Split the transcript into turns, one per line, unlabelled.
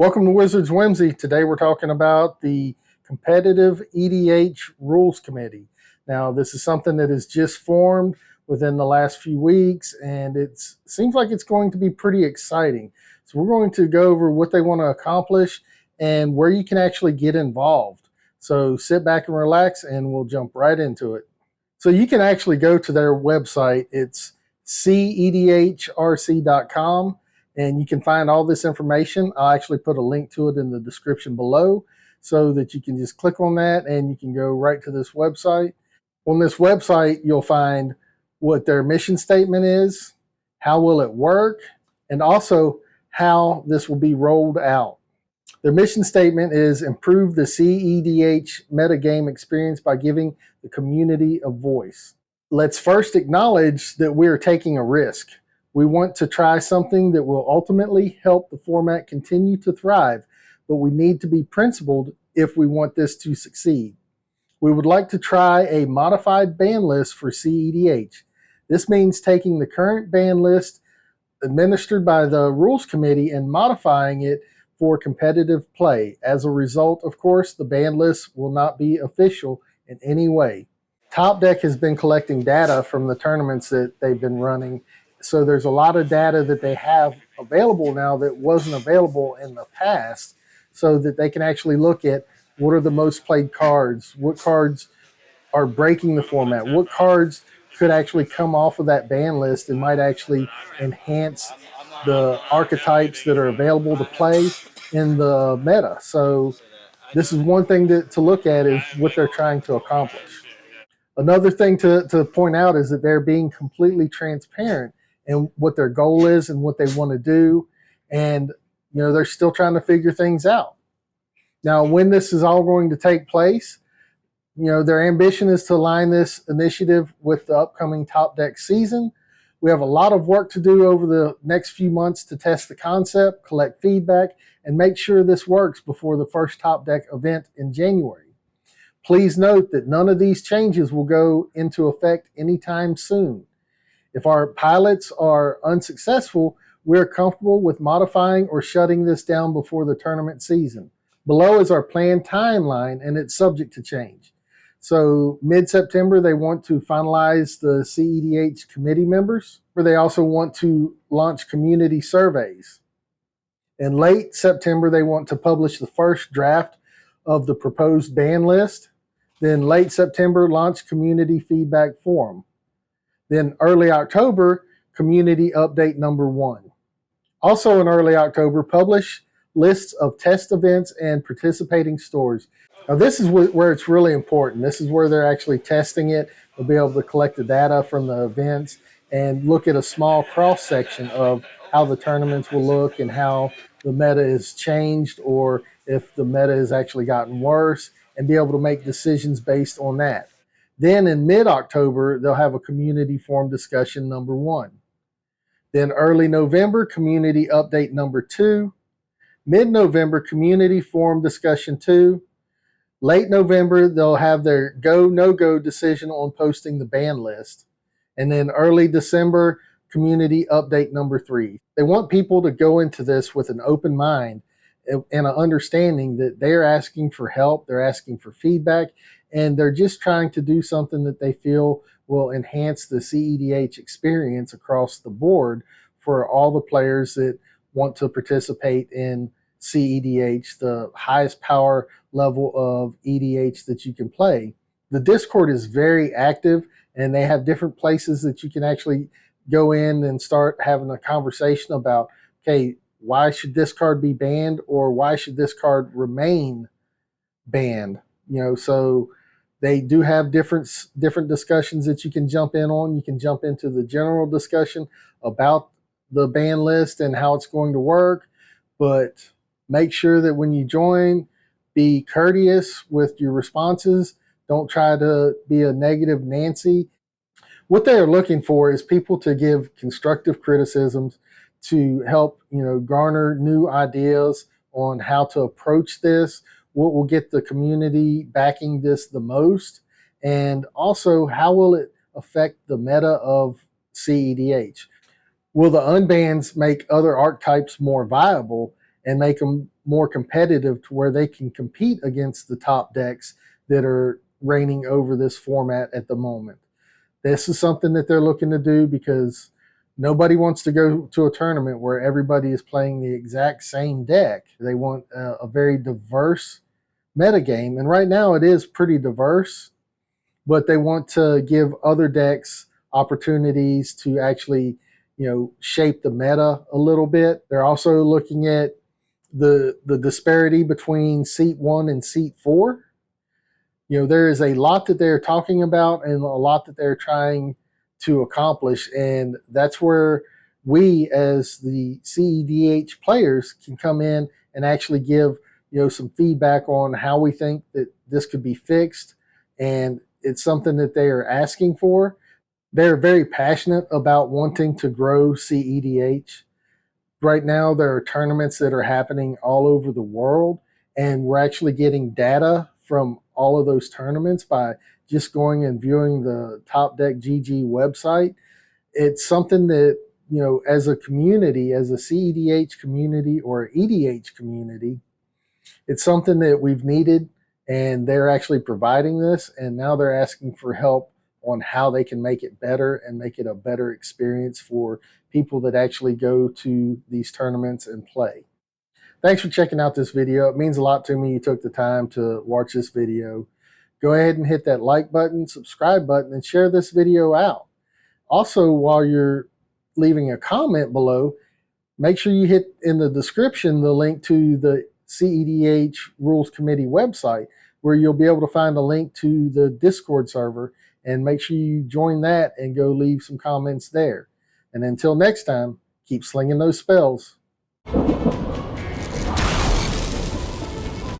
Welcome to Wizards Whimsy. Today we're talking about the Competitive EDH Rules Committee. Now, this is something that has just formed within the last few weeks, and it seems like it's going to be pretty exciting. So we're going to go over what they want to accomplish and where you can actually get involved. So sit back and relax, and we'll jump right into it. So you can actually go to their website. It's cEDHRC.com. And you can find all this information. I'll actually put a link to it in the description below so that you can just click on that and you can go right to this website. On this website, you'll find what their mission statement is, how will it work, and also how this will be rolled out. Their mission statement is improve the cEDH metagame experience by giving the community a voice. Let's first acknowledge that we're taking a risk. We want to try something that will ultimately help the format continue to thrive, but we need to be principled if we want this to succeed. We would like to try a modified ban list for cEDH. This means taking the current ban list administered by the Rules Committee and modifying it for competitive play. As a result, of course, the ban list will not be official in any way. Top Deck has been collecting data from the tournaments that they've been running. So there's a lot of data that they have available now that wasn't available in the past, so that they can actually look at what are the most played cards, what cards are breaking the format, what cards could actually come off of that ban list and might actually enhance the archetypes that are available to play in the meta. So this is one thing to look at, is what they're trying to accomplish. Another thing to point out is that they're being completely transparent and what their goal is and what they want to do. And, they're still trying to figure things out. Now, when this is all going to take place, their ambition is to align this initiative with the upcoming Top Deck season. We have a lot of work to do over the next few months to test the concept, collect feedback, and make sure this works before the first Top Deck event in January. Please note that none of these changes will go into effect anytime soon. If our pilots are unsuccessful, we're comfortable with modifying or shutting this down before the tournament season. Below is our planned timeline, and it's subject to change. So mid-September, they want to finalize the cEDH committee members, where they also want to launch community surveys. In late September, they want to publish the first draft of the proposed ban list. Then late September, launch community feedback forum. Then early October, community update number 1. Also in early October, publish lists of test events and participating stores. Now this is where it's really important. This is where they're actually testing it. They'll be able to collect the data from the events and look at a small cross-section of how the tournaments will look and how the meta is changed, or if the meta has actually gotten worse, and be able to make decisions based on that. Then in mid-October, they'll have a community forum discussion number 1. Then early November, community update number 2. Mid-November, community forum discussion 2. Late November, they'll have their go, no-go decision on posting the ban list. And then early December, community update number 3. They want people to go into this with an open mind and an understanding that they're asking for help, they're asking for feedback, and they're just trying to do something that they feel will enhance the cEDH experience across the board for all the players that want to participate in cEDH, the highest power level of EDH that you can play. The Discord is very active, and they have different places that you can actually go in and start having a conversation about, okay, why should this card be banned, or why should this card remain banned? So they do have different discussions that you can jump in on. You can jump into the general discussion about the ban list and how it's going to work, but make sure that when you join, be courteous with your responses. Don't try to be a negative Nancy. What they are looking for is people to give constructive criticisms to help, garner new ideas on how to approach this, what will get the community backing this the most, and also how will it affect the meta of cEDH. Will the unbans make other archetypes more viable and make them more competitive to where they can compete against the top decks that are reigning over this format at the moment. This is something that they're looking to do because nobody wants to go to a tournament where everybody is playing the exact same deck. They want a very diverse metagame, and right now it is pretty diverse, but they want to give other decks opportunities to actually, shape the meta a little bit. They're also looking at the disparity between seat 1 and seat 4. There is a lot that they're talking about and a lot that they're trying to accomplish, and that's where we as the cEDH players can come in and actually give some feedback on how we think that this could be fixed. And it's something that they are asking for. They're very passionate about wanting to grow cEDH. Right now there are tournaments that are happening all over the world, and we're actually getting data from all of those tournaments by just going and viewing the Top Deck GG website. It's something that, as a community, as a cEDH community or EDH community, it's something that we've needed, and they're actually providing this, and now they're asking for help on how they can make it better and make it a better experience for people that actually go to these tournaments and play. Thanks for checking out this video. It means a lot to me you took the time to watch this video. Go ahead and hit that like button, subscribe button, and share this video out. Also, while you're leaving a comment below, make sure you hit in the description the link to the cEDH Rules Committee website, where you'll be able to find a link to the Discord server, and make sure you join that and go leave some comments there. And until next time, keep slinging those spells.